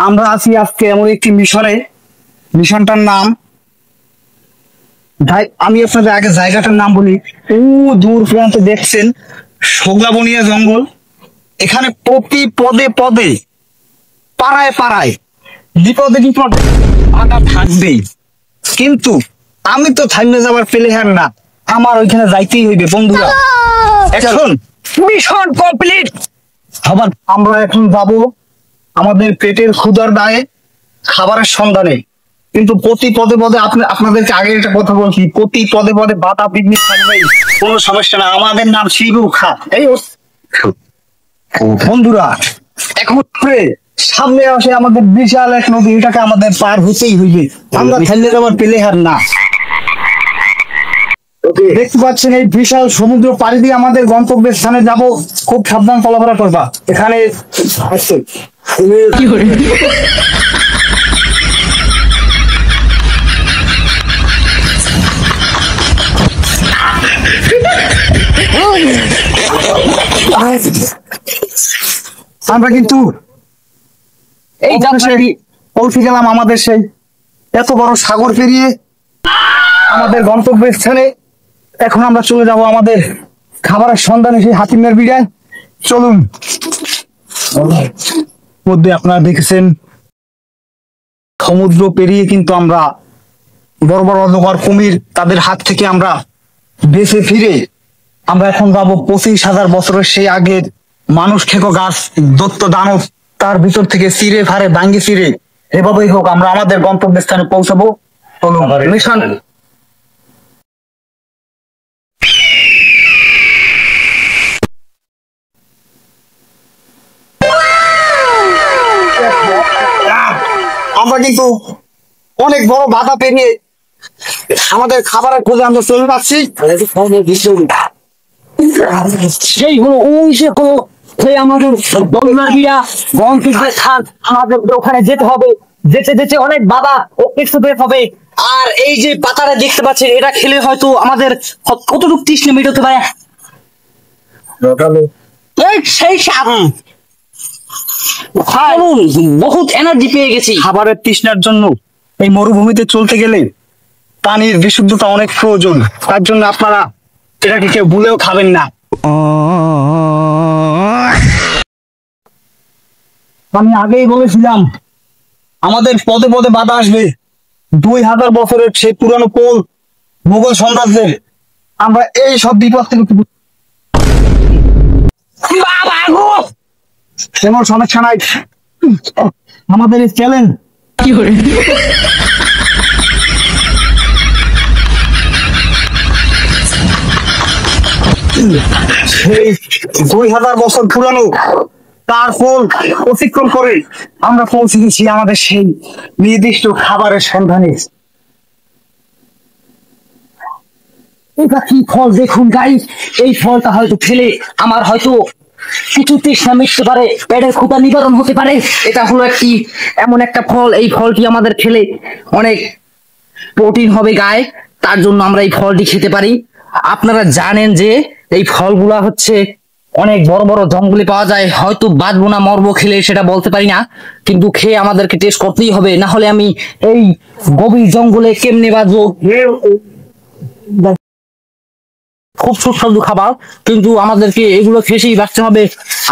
আমরা আছি আজকে এমন একটি মিশনে, মিশনটার নাম আমি আপনাদের আগে জায়গাটার নাম বলি। দূর প্রান্তে দেখছেন সোগলাবনিয়া জঙ্গল। এখানে প্রতি পদে পদে পাড়ায় পাড়ায় বিপদে বিপদে বাধা থাকবেই, কিন্তু আমি তো থামে যাবার প্লেয়ার না, আমার ওইখানে যাইতেই হইবে বন্ধুরা। এখন মিশন কমপ্লিট। আবার আমরা এখন যাব আমাদের পেটের ক্ষুধার দায়ে খাবারের সন্ধানে, কিন্তু প্রতি পদে পদে আপনাদেরকে আগে একটা কথা বলছি, প্রতি পদে পদে বাধা বিঘ্ন থাকবে, কোনো সমস্যা না। আমাদের নাম শিবু খা। এই বন্ধুরা, এখন সামনে আসে আমাদের বিশাল এক নদী, এটাকে আমাদের পার হতেই হইবে, আমরা খেললে যাওয়ার প্লেয়ার না। দেখতে পাচ্ছেন এই বিশাল সমুদ্র পাড়ি দিয়ে আমাদের গন্তব্যের স্থানে যাব। খুব সাবধান চলাফেরা করবা। এখানে আমরা কিন্তু এই পৌঁছে গেলাম আমাদের সেই এত বড় সাগর পেরিয়ে আমাদের গন্তব্যের স্থানে। এখন আমরা চলে যাব আমাদের খাবারের সন্ধানে সেই হাতিমের বিড়ায়। চলুন। মধ্যে আপনারা দেখেছেন সমুদ্র পেরিয়ে কিন্তু আমরা বড় বড় অজগর কুমির তাদের হাত থেকে আমরা বেঁচে ফিরে আমরা এখন যাবো 25,000 বছরের সেই আগের মানুষ খেকো গাছ দত্ত দানব, তার ভিতর থেকে চিরে ফারে ভাঙ্গি চিরে এভাবেই হোক আমরা আমাদের গন্তব্যের স্থানে পৌঁছাবো। মিশন আমরা কিন্তু অনেক বড় বাধা পেরিয়ে আমাদের খাবারের খোঁজে আমরা চলে যাচ্ছি। সেই হলো ওই সে হলো সেই আমাদের আমাদের ওখানে যেতে হবে, যেতে যেতে অনেক বাধা ও এক্সপ্রেস হবে। আর এই যে পাতাটা দেখতে পাচ্ছেন, এটা খেলে হয়তো আমাদের কতটুকু তৃষ্ণা মেটাতে পারে সেই বহুত এনার্জি পেয়ে গেছি। খাবারের তৃষ্ণার জন্য এই মরুভূমিতে চলতে গেলে পানির বিশুদ্ধতা অনেক প্রয়োজন, তার জন্য আপনারা এটাকে কেউ ভুলেও খাবেন না। আমি আগেই বলেছিলাম আমাদের পদে পদে বাধা আসবে। 2000 বছরের সেই পুরানো পোল মুঘল সাম্রাজ্যের, আমরা এই সব বিপদ থেকে কোনো সমস্যা নাই। আমাদের এই চ্যালেঞ্জ কি করে সেই 2000 বছর পুরানো তার ফল অতিক্রম করে আমরা পৌঁছে গেছি আমাদের সেই নির্দিষ্ট খাবারের সন্ধানে। এটা কি ফল দেখুন গাইস, এই ফলটা হয়তো খেলে আমার হয়তো কিছু তৃষ্ণা মিটতে পারে, পেটের ক্ষুধা নিবারণ হতে পারে। এটা হলো একটি এমন একটা ফল, এই ফলটি আমাদের খেলে অনেক প্রোটিন হবে গায়ে, তার জন্য আমরা এই ফলটি খেতে পারি। আপনারা জানেন যে এই ফলগুলা হচ্ছে অনেক বড় বড় জঙ্গলে পাওয়া যায়, হয়তো বাঁচবো না মরবো খেলে সেটা বলতে পারি না, কিন্তু খেয়ে আমাদেরকে টেস্ট করতেই হবে, না হলে আমি এই গভীর জঙ্গলে কেমনে বাঁচবো। খুব সুস্বাদু খাবার, কিন্তু আমাদেরকে এগুলো খেয়েই বাঁচতে হবে।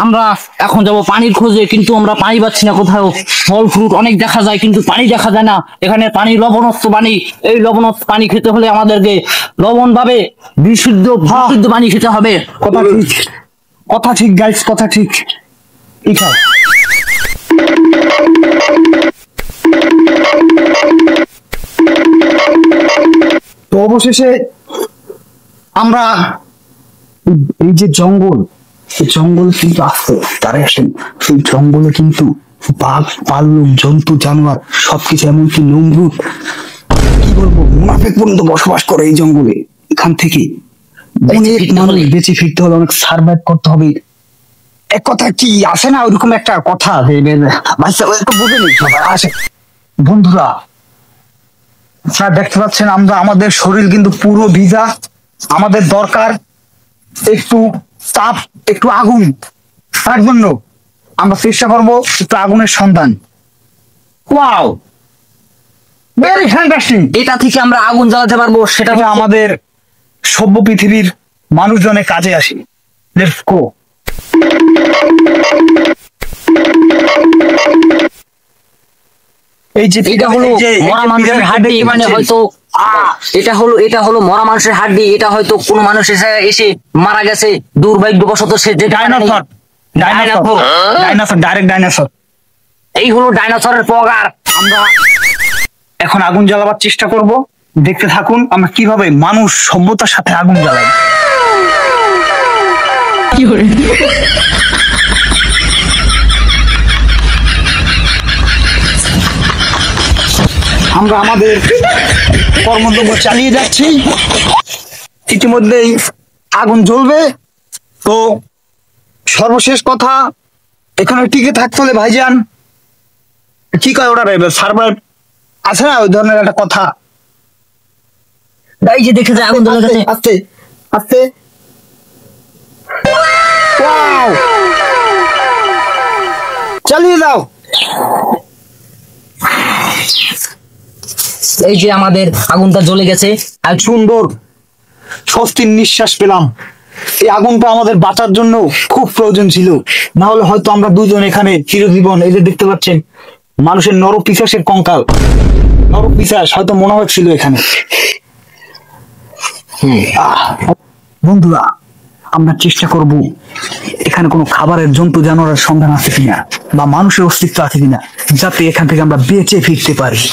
আমরা এখন যাব পানির খোঁজে, কিন্তু আমরা পানি পাচ্ছি না কোথাও। ফল ফ্রুট অনেক দেখা যায়, কিন্তু পানি দেখা যায় না। এখানে পানি লবণাক্ত পানি, এই লবণাক্ত পানি খেতে হলে আমাদেরকে লবণ ভাবে বিশুদ্ধ পানি খেতে হবে। কথা ঠিক গাইস, কথা ঠিক। তো অবশেষে আমরা এই যে জঙ্গল কিন্তু আছে, তারা আসেন সেই জঙ্গলে কিন্তু বাঘ ভাল্লুক জন্তু জানোয়ার সবকিছু, এমনকি নমরুদ কি বলবো মুনাফিক পর্যন্ত বসবাস করে এই জঙ্গলে। এখান থেকে অনেক মানুষ বেঁচে ফিরতে হলে অনেক সার্ভাইভ করতে হবে। এক কথা কি আসে না, ওইরকম একটা কথা আসে। বন্ধুরা আপনারা দেখতে পাচ্ছেন আমরা আমাদের শরীর কিন্তু পুরো ভিজা, আমাদের দরকার একটু তাপ, একটু আগুন। তার জন্য আমরা চেষ্টা করবো একটু আগুনের সন্ধান। Wow, very fantastic. এটা থেকে আমরা আগুন জ্বালাতে পারবো, সেটা এটা আমাদের সভ্য পৃথিবীর মানুষজনের কাজে আসে। Let's go. এই যে এটা হলো মরা মানুষের হাড্ডি, মানে হয়তো এটা হলো মরা মানুষের হাড্ডি। এটা হয়তো কোনো মানুষ এসে মারা গেছে দুর্ভাগ্যবশত, সে যে ডাইনোসর, ডাইরেক্ট ডাইনোসর। এই হলো ডাইনোসরের পগার। আমরা এখন আগুন জ্বালাবার চেষ্টা করব, দেখতে থাকুন আমরা কিভাবে মানুষ সভ্যতার সাথে আগুন জ্বালাই। আমরা আমাদের কর্মদ্রব্য চালিয়ে যাচ্ছি, ইতিমধ্যেই আগুন জ্বলবে। তো সর্বশেষ কথা, এখানে টিকে থাকতে হলে ভাইজান কি কয় ওটা সার্ভার আছে না, ওই ধরনের একটা কথা। এই যে দেখে যায় আগুন জ্বলে গেছে। আস্তে আস্তে। ওয়াও, চালিয়ে দাও। এই যে আমাদের আগুনটা জ্বলে গেছে। আর সুন্দর স্বস্তির নিঃশ্বাস পেলাম। এই আগুনটা আমাদের বাঁচার জন্য খুব প্রয়োজন ছিল, না হলে হয়তো আমরা দুজন এখানে চিরজীবন। এই যে দেখতে পাচ্ছেন মানুষের নরপিশাচের কঙ্কাল, নরপিশাচ হয়তো মনে হচ্ছিল এখানে। বন্ধুরা, আমরা চেষ্টা করব এখানে কোনো খাবারের জন্তু জানোয়ারের সন্ধান আছে কিনা, বা মানুষের অস্তিত্ব আছে কিনা, যাতে এখান থেকে আমরা বেঁচে ফিরতে পারি।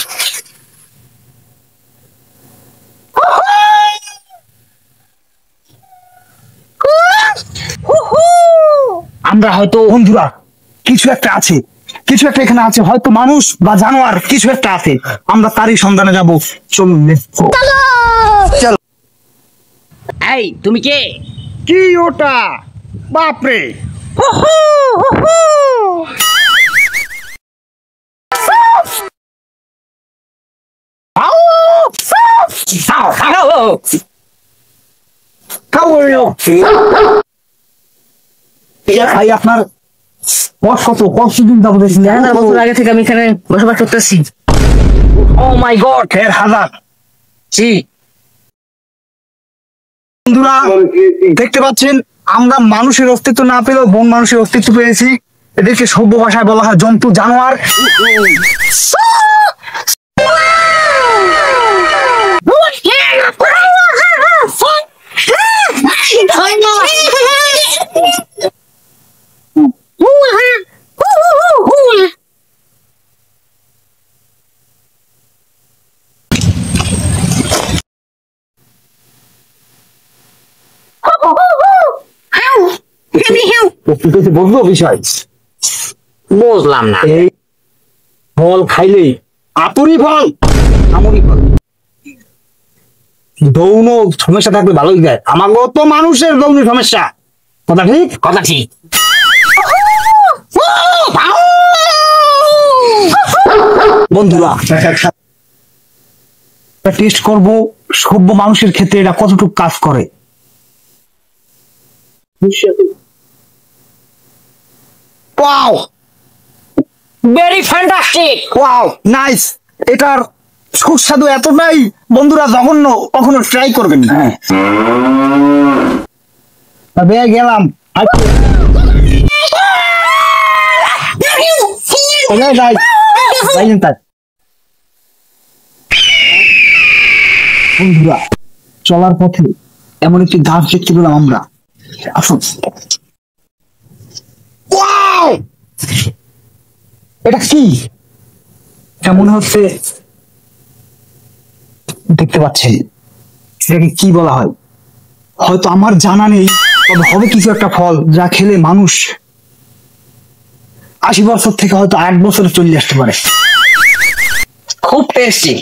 আমরা হয়তো বন্ধুরা কিছু একটা আছে, কিছু একটা এখানে আছে, হয়তো মানুষ বা জানোয়ার কিছু একটা আছে, আমরা তারই সন্ধানে যাব। চলুন, চলো। এই তুমি কে? কি ওটা? বাপরে, ভাই আপনার কতদিন যাবো দেখছিলেন? বছর আগে থেকে আমি এখানে বসবাস করতেছি। ও মাই গড, 1000। জি বন্ধুরা দেখতে পাচ্ছেন, আমরা মানুষের অস্তিত্ব না পেলেও বন মানুষের অস্তিত্ব পেয়েছি। এদেরকে সভ্য ভাষায় বলা হয় জন্তু জানোয়ার। বুঝলো বিষয়? বুঝলাম না। এই ফল খাইলে আপুরি ফল, আমরি ফল, দৌন সমস্যা থাকবে ভালোই যায়। আমাকেও তো মানুষের দৌনি সমস্যা, কথা ঠিক? কথা ঠিক। বন্ধুরা টেস্ট করব সভ্য মানুষের ক্ষেত্রে এটা কতটুকু কাজ করে। Wow, very fantastic. Wow, nice. এটার সুস্বাদু এতটাই বন্ধুরা জঘন্য, কখনো ট্রাই করবেন না। তবে গেলাম বন্ধুরা, চলার পথে এমন একটি গাছ দেখতে পেলাম আমরা। আসুন, এটা কি? এটা মনে হচ্ছে, দেখতে পাচ্ছেন এটাকে কি বলা হয় হয়তো আমার জানা নেই, তবে হবে কিছু একটা ফল যা খেলে মানুষ 80 বছর থেকে হয়তো 8 বছরে চলে আসতে পারে। খুব টেস্টি।